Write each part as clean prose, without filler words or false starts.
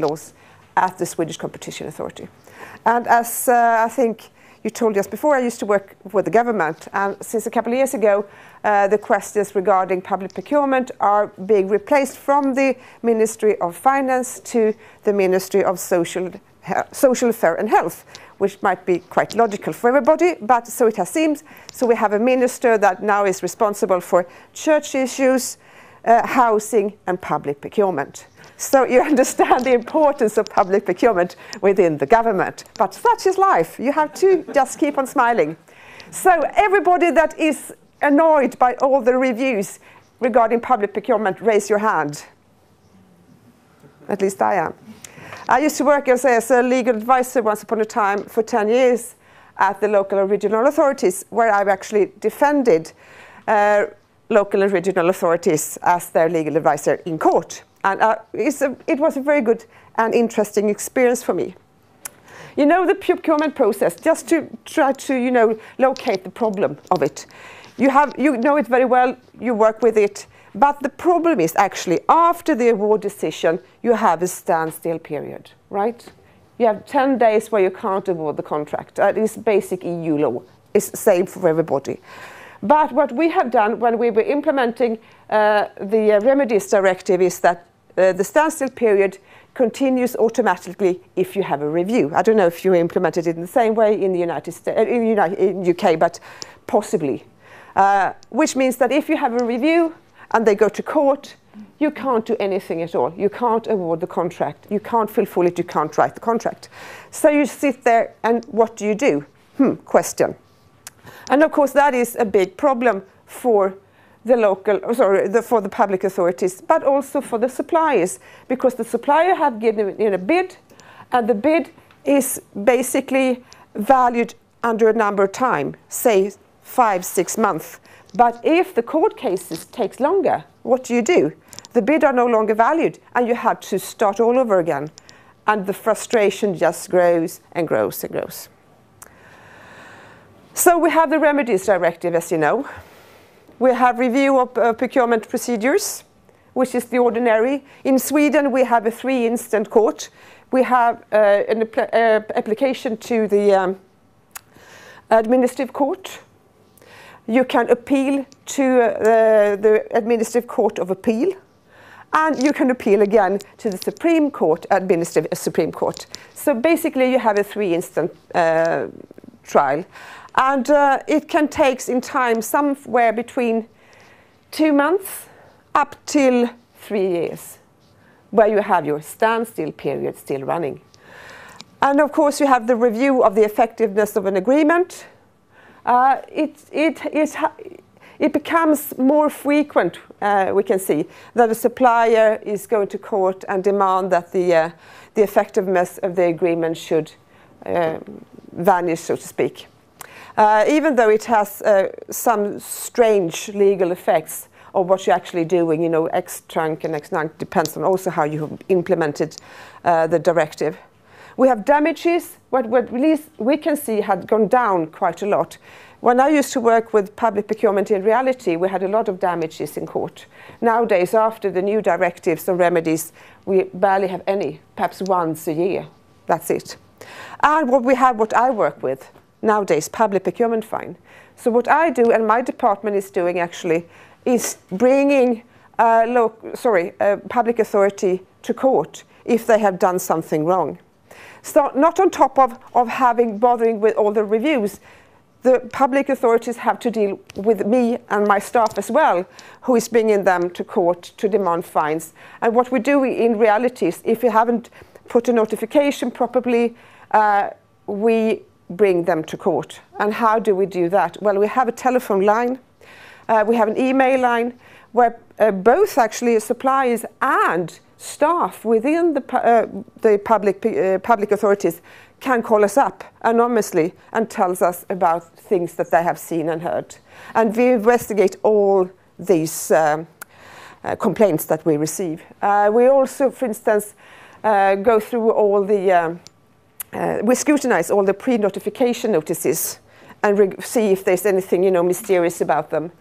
laws at the Swedish Competition Authority. And as I think you told us before, I used to work with the government, and since a couple of years ago, the questions regarding public procurement are being replaced from the Ministry of Finance to the Ministry of Social Affairs and Health, which might be quite logical for everybody, but so it has seemed. So we have a minister that now is responsible for church issues, housing and public procurement. So you understand the importance of public procurement within the government. But such is life. You have to just keep on smiling. So everybody that is annoyed by all the reviews regarding public procurement, raise your hand. At least I am. I used to work as a legal advisor once upon a time for 10 years at the local and regional authorities, where I've actually defended local and regional authorities as their legal advisor in court. And it was a very good and interesting experience for me. You know, the procurement process, just to try to, locate the problem of it. You know it very well, you work with it, but the problem is actually after the award decision, you have a standstill period, right? You have 10 days where you can't award the contract. That is basic EU law. It's the same for everybody. But what we have done when we were implementing the remedies directive is that the standstill period continues automatically if you have a review. I don't know if you implemented it in the same way in the United States, in UK, but possibly. Which means that if you have a review and they go to court, you can't do anything at all. You can't award the contract. You can't fulfill it. You can't write the contract. So you sit there and what do you do? Question. And of course that is a big problem for the for the public authorities, but also for the suppliers, because the supplier have given in a bid, and the bid is basically valued under a number of time, say 5-6 months. But if the court cases takes longer, what do? The bid are no longer valued, and you have to start all over again, and the frustration just grows and grows and grows. So we have the remedies directive, as you know. We have review of procurement procedures, which is the ordinary. In Sweden, we have a 3-instant court. We have an application to the administrative court. You can appeal to the Administrative Court of Appeal. And you can appeal again to the Supreme Court, Administrative Supreme Court. So basically, you have a 3-instant trial. And it can take in time somewhere between 2 months up till 3 years, where you have your standstill period still running. And of course, you have the review of the effectiveness of an agreement. It becomes more frequent, we can see, that a supplier is going to court and demand that the effectiveness of the agreement should vanish, so to speak. Even though it has some strange legal effects of what you're actually doing, ex trunc and ex nunc depends on also how you have implemented the directive. We have damages, what at least we can see had gone down quite a lot. When I used to work with public procurement in reality, we had a lot of damages in court. Nowadays, after the new directives and remedies, we barely have any, perhaps once a year. That's it. And what I work with nowadays, public procurement fine. So what I do, and my department is doing actually, is bringing public authority to court if they have done something wrong. So not on top of bothering with all the reviews, the public authorities have to deal with me and my staff as well, who is bringing them to court to demand fines. And what we do in reality is, if you haven't put a notification properly, we bring them to court. And how do we do that? Well, we have a telephone line, we have an email line, where both actually suppliers and staff within the public authorities can call us up anonymously and tells us about things that they have seen and heard. And we investigate all these complaints that we receive. We also, for instance, go through all the, we scrutinize all the pre-notification notices and see if there's anything, mysterious about them.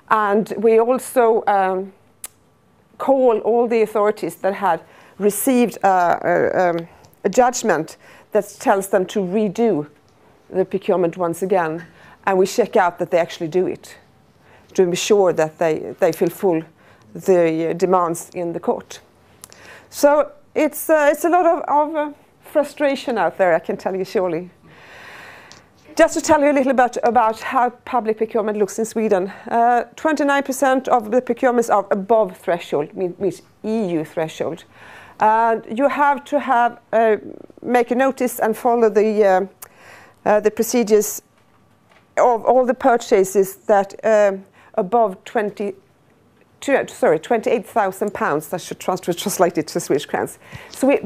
And we also call all the authorities that had received a judgment that tells them to redo the procurement once again, and we check out that they actually do it to be sure that they fulfill the demands in the court. So it's a lot of frustration out there, I can tell you surely. Just to tell you a little bit about how public procurement looks in Sweden, 29% of the procurements are above threshold, means EU threshold. And you have to make a notice and follow the procedures of all the purchases that above 28,000 pounds. That should translate it to Swedish crowns. So we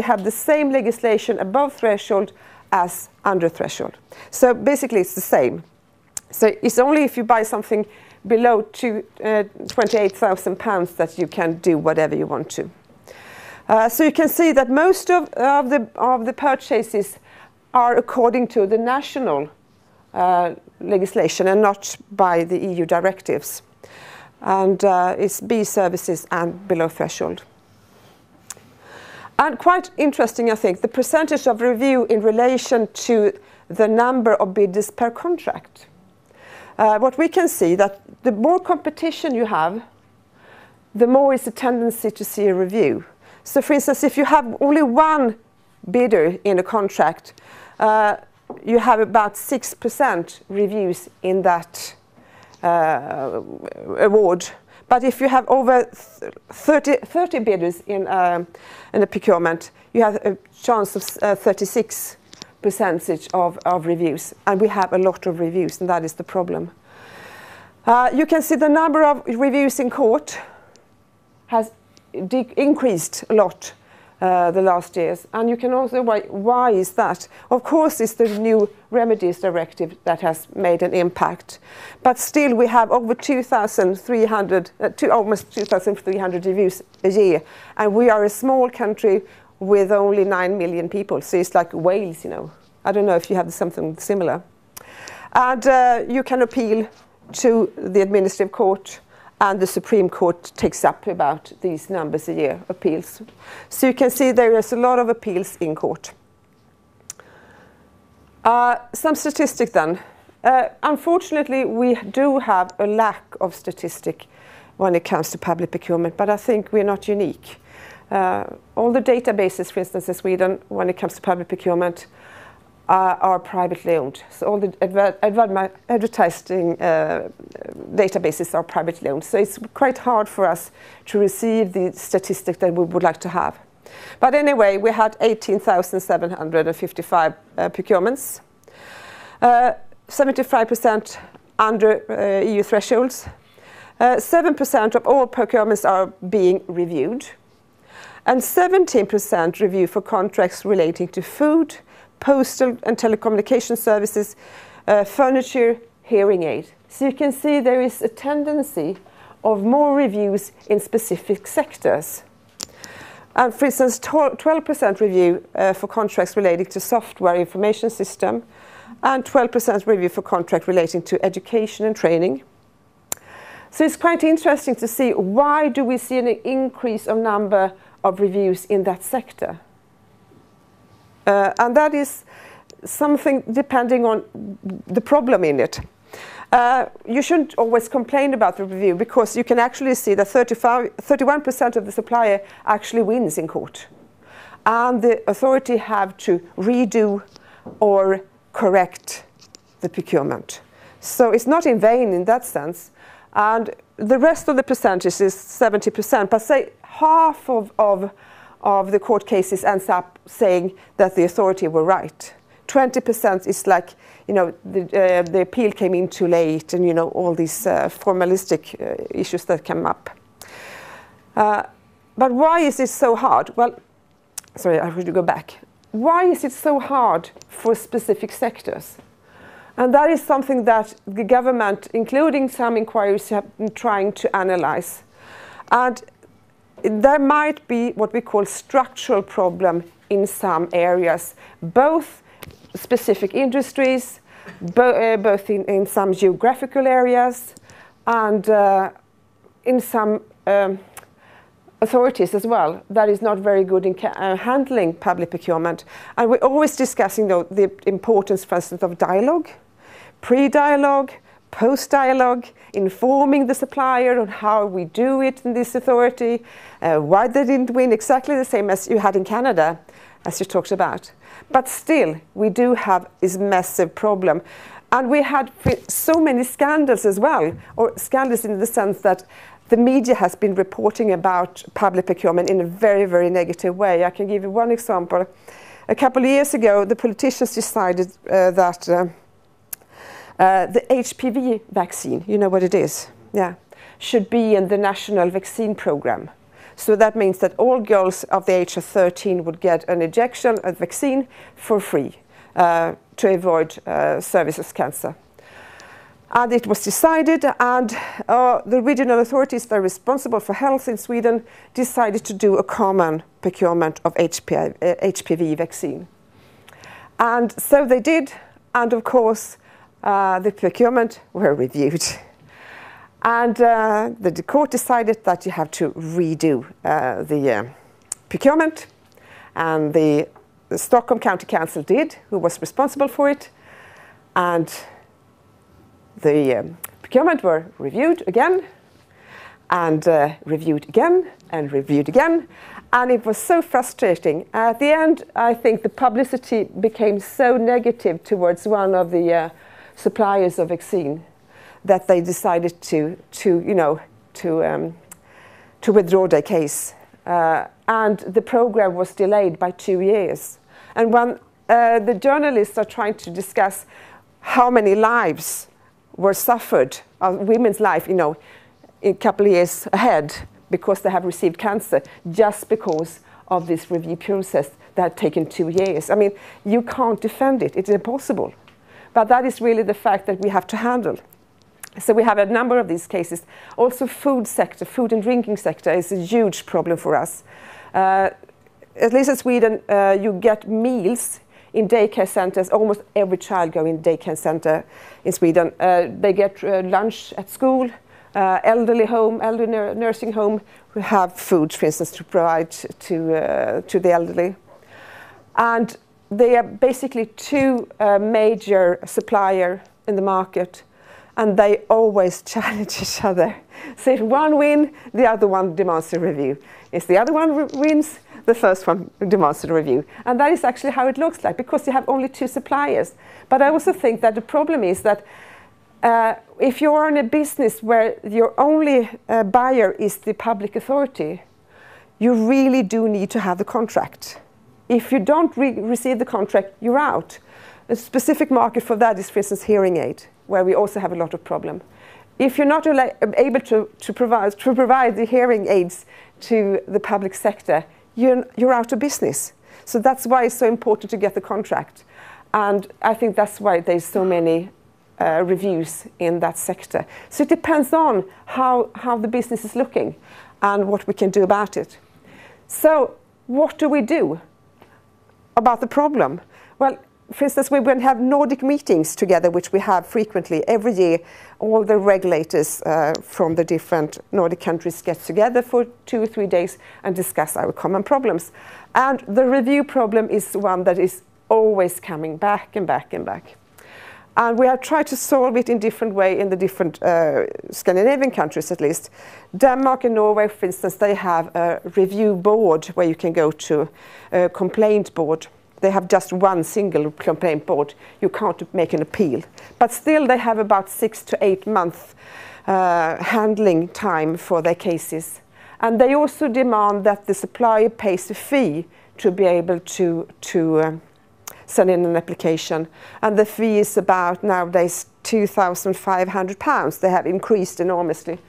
have the same legislation above threshold as under threshold. So basically it's the same. So it's only if you buy something below 28,000 pounds that you can do whatever you want to. So you can see that most of the purchases are according to the national legislation and not by the EU directives. And it's B services and below threshold. And quite interesting, I think, the percentage of review in relation to the number of bidders per contract. What we can see that the more competition you have, the more is the tendency to see a review. So for instance, if you have only one bidder in a contract, you have about 6% reviews in that award. But if you have over 30 bidders in a procurement, you have a chance of 36% of reviews. And we have a lot of reviews, and that is the problem. You can see the number of reviews in court has increased a lot the last years. And you can also, why is that? Of course, it's the new remedies directive that has made an impact. But still, we have over 2,300, almost 2,300 reviews a year. And we are a small country with only 9 million people. So it's like Wales, you know. I don't know if you have something similar. And you can appeal to the administrative court, and the Supreme Court takes up about these numbers a year, appeals. So you can see there is a lot of appeals in court. Some statistics then. Unfortunately, we do have a lack of statistic when it comes to public procurement, but I think we're not unique. All the databases, for instance, in Sweden, when it comes to public procurement, are privately owned. So all the advertising databases are privately owned. So it's quite hard for us to receive the statistic that we would like to have. But anyway, we had 18,755 procurements, 75% under EU thresholds. 7% of all procurements are being reviewed, and 17% review for contracts relating to food, postal and telecommunication services, furniture, hearing aid. So you can see there is a tendency of more reviews in specific sectors. And for instance, 12% review for contracts relating to software information system, and 12% review for contract relating to education and training. So it's quite interesting to see, why do we see an increase of number of reviews in that sector? And that is something depending on the problem in it. You shouldn't always complain about the review, because you can actually see that 31% of the supplier actually wins in court. And the authority have to redo or correct the procurement. So it's not in vain in that sense. And the rest of the percentage is 70%, but say half of the court cases ends up saying that the authority were right. 20% is like, you know, the appeal came in too late, and, you know, all these formalistic issues that come up. But why is it so hard? Well, sorry, I have to go back. Why is it so hard for specific sectors? And that is something that the government, including some inquiries, have been trying to analyze. And there might be what we call structural problem in some areas, both specific industries, both in some geographical areas, and in some authorities as well that is not very good in handling public procurement. And we're always discussing the importance, for instance, of dialogue, pre-dialogue, post-dialogue, informing the supplier on how we do it in this authority, why they didn't win, exactly the same as you had in Canada, as you talked about. But still, we do have this massive problem. And we had so many scandals as well, or scandals in the sense that the media has been reporting about public procurement in a very, very negative way. I can give you one example. A couple of years ago, the politicians decided that the HPV vaccine, you know what it is, yeah, should be in the national vaccine program. So that means that all girls of the age of 13 would get an injection of vaccine for free to avoid cervical cancer. And it was decided, and the regional authorities that are responsible for health in Sweden decided to do a common procurement of HPV vaccine. And so they did, and of course the procurement were reviewed. And the court decided that you have to redo the procurement, and the Stockholm County Council did, who was responsible for it, and the procurement were reviewed again, and reviewed again, and reviewed again, and it was so frustrating. At the end, I think the publicity became so negative towards one of the suppliers of vaccine that they decided to withdraw their case, and the program was delayed by 2 years. And when the journalists are trying to discuss how many lives were suffered, women's life, in a couple of years ahead, because they have received cancer just because of this review process that had taken 2 years. I mean, you can't defend it. It's impossible. But that is really the fact that we have to handle. So we have a number of these cases. Also food sector, food and drinking sector is a huge problem for us. At least in Sweden, you get meals in daycare centers. Almost every child goes in daycare center in Sweden. They get lunch at school. Elderly home, elderly nursing home, who have food, for instance, to provide to the elderly. And they are basically two major suppliers in the market, and they always challenge each other. So if one wins, the other one demands a review. If the other one wins, the first one demands a review. And that is actually how it looks like, because you have only two suppliers. But I also think that the problem is that if you're in a business where your only buyer is the public authority, you really do need to have the contract. If you don't receive the contract, you're out. A specific market for that is, for instance, hearing aid, where we also have a lot of problem. If you're not able to provide the hearing aids to the public sector, you're out of business. So that's why it's so important to get the contract. And I think that's why there's so many reviews in that sector. So it depends on how the business is looking and what we can do about it. So what do we do about the problem? Well, for instance, we will have Nordic meetings together, which we have frequently every year. All the regulators from the different Nordic countries get together for 2 or 3 days and discuss our common problems. And the review problem is one that is always coming back and back and back. And we have tried to solve it in different way in the different Scandinavian countries, at least. Denmark and Norway, for instance, they have a review board where you can go to a complaint board. They have just one single complaint board. You can't make an appeal. But still, they have about 6 to 8 months handling time for their cases. And they also demand that the supplier pays a fee to be able to send in an application. And the fee is about nowadays £2,500. They have increased enormously.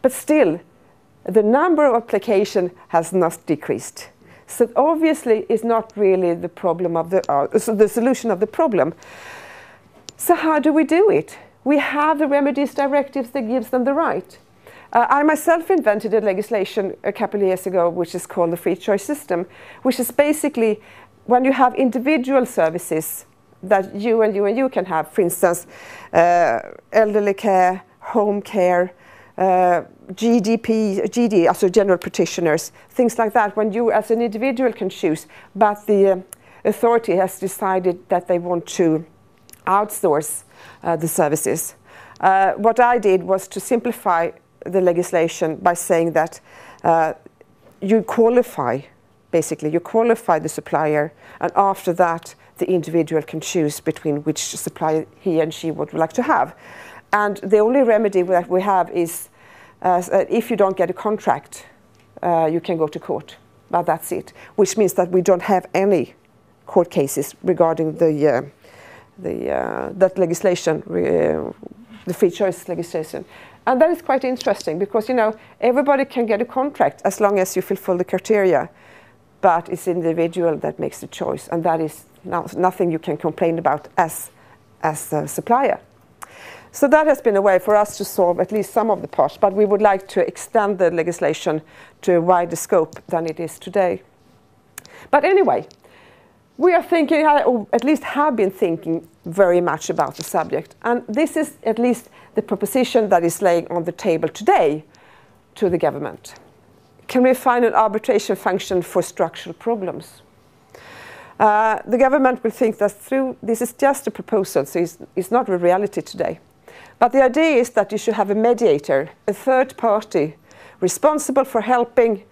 But still, the number of applications has not decreased. So obviously it's not really the problem of the solution of the problem. So how do we do it? We have the remedies directives that gives them the right. I myself invented a legislation a couple of years ago, which is called the free choice system, which is basically when you have individual services that you can have, for instance, elderly care, home care, GD, also general practitioners, things like that, when you as an individual can choose, but the authority has decided that they want to outsource the services. What I did was to simplify the legislation by saying that you qualify the supplier, and after that the individual can choose between which supplier he and she would like to have. And the only remedy that we have is if you don't get a contract, you can go to court, but that's it, which means that we don't have any court cases regarding that legislation, the free choice legislation. And that is quite interesting because, you know, everybody can get a contract as long as you fulfill the criteria, but it's the individual that makes the choice, and that is nothing you can complain about as a supplier. So that has been a way for us to solve at least some of the parts, but we would like to extend the legislation to a wider scope than it is today. But anyway, we are thinking, or at least have been thinking very much about the subject, and this is at least the proposition that is laying on the table today to the government. Can we find an arbitration function for structural problems? The government will think that this is just a proposal, so it's not a reality today. But the idea is that you should have a mediator, a third party, responsible for helping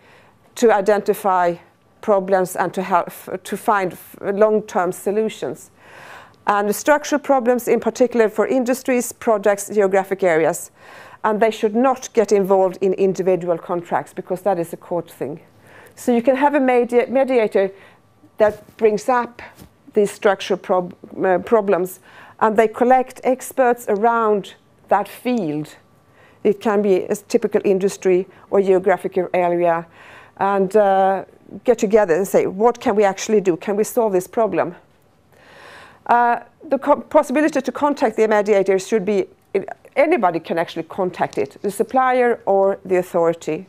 to identify problems and to find long-term solutions. And the structural problems in particular for industries, projects, geographic areas. And they should not get involved in individual contracts because that is a court thing. So you can have a mediator that brings up these structural problems, and they collect experts around that field. It can be a typical industry or geographic area, and get together and say, what can we actually do? Can we solve this problem? The possibility to contact the mediator should be, anybody can actually contact it, the supplier or the authority,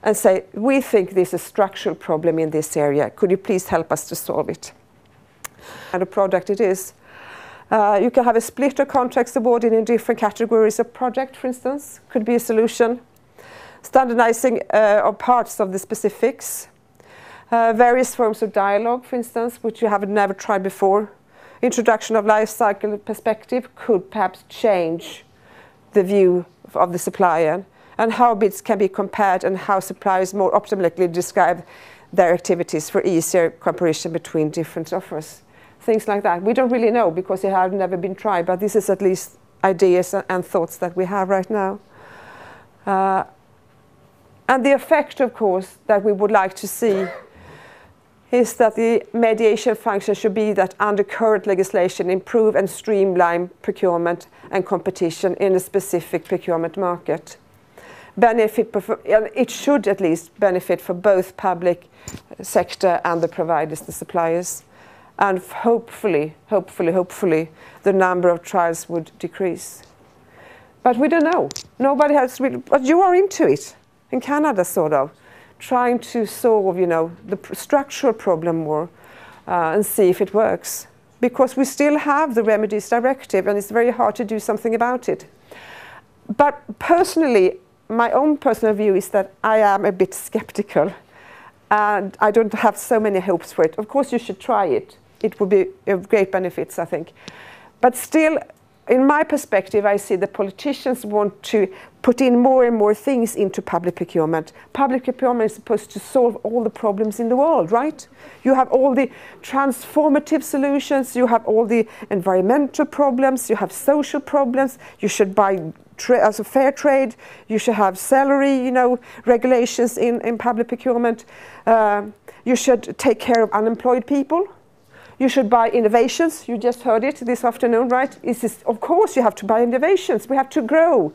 and say, we think there's a structural problem in this area. Could you please help us to solve it? And a project it is. You can have a split of contracts awarded in different categories of project, for instance, could be a solution. Standardizing of parts of the specifics. Various forms of dialogue, for instance, which you have never tried before. Introduction of life cycle perspective could perhaps change the view of the supplier, and how bids can be compared and how suppliers more optimally describe their activities for easier comparison between different offers. Things like that. We don't really know because they have never been tried, but this is at least ideas and thoughts that we have right now. And the effect, of course, that we would like to see is that the mediation function should be that under current legislation improve and streamline procurement and competition in a specific procurement market. It should at least benefit for both public sector and the providers, the suppliers. And hopefully, the number of trials would decrease. But we don't know. Nobody has really, but you are into it. In Canada, sort of, trying to solve, you know, the structural problem more and see if it works. Because we still have the remedies directive and it's very hard to do something about it. But personally, my own personal view is that I am a bit skeptical and I don't have so many hopes for it. Of course, you should try it. It would be of great benefits, I think. But still, in my perspective, I see the politicians want to put in more and more things into public procurement. Public procurement is supposed to solve all the problems in the world, right? You have all the transformative solutions, you have all the environmental problems, you have social problems, you should buy as a fair trade, you should have salary, you know, regulations in public procurement. You should take care of unemployed people. You should buy innovations. You just heard it this afternoon, right? Of course, you have to buy innovations. We have to grow.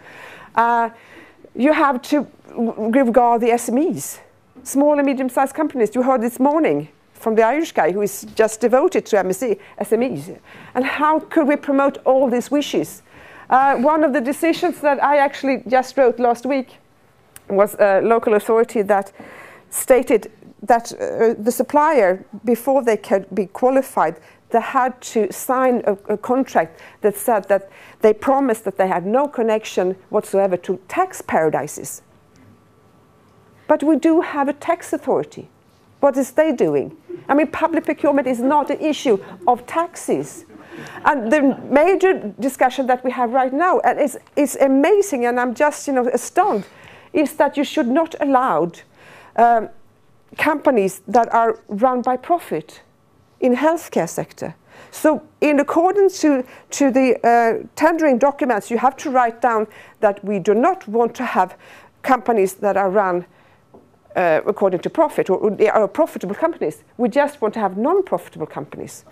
You have to regard the SMEs, small and medium-sized companies. You heard this morning from the Irish guy who is just devoted to SMEs. And how could we promote all these wishes? One of the decisions that I actually just wrote last week was a local authority that stated that the supplier, before they could be qualified, they had to sign a contract that said that they promised that they had no connection whatsoever to tax paradises. But we do have a tax authority. What is they doing? I mean, public procurement is not an issue of taxes. And the major discussion that we have right now, and it's amazing, and I'm just astounded, is that you should not allow companies that are run by profit in healthcare sector. So in accordance to the tendering documents, you have to write down that we do not want to have companies that are run according to profit, or they are profitable companies. We just want to have non-profitable companies.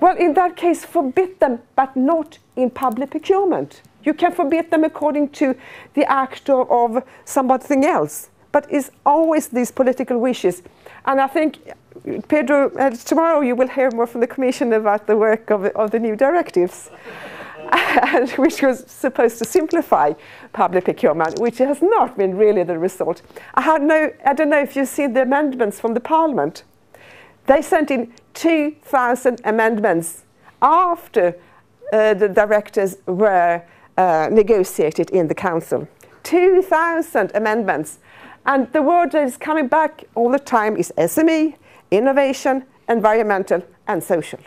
Well, in that case, forbid them, but not in public procurement. You can forbid them according to the act of something else, but it's always these political wishes. And I think, Pedro, tomorrow you will hear more from the Commission about the work of the new directives, which was supposed to simplify public procurement, which has not been really the result. I don't know if you've seen the amendments from the Parliament. They sent in 2,000 amendments after the directives were negotiated in the Council. 2,000 amendments. And the word that is coming back all the time is SME, innovation, environmental, and social.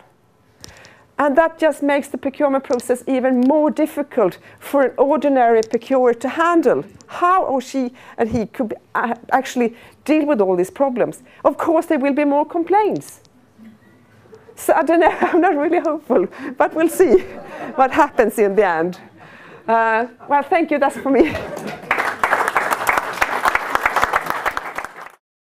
And that just makes the procurement process even more difficult for an ordinary procurer to handle. How she and he could actually deal with all these problems. Of course, there will be more complaints. So I don't know, I'm not really hopeful, but we'll see what happens in the end. Well, thank you, that's for me.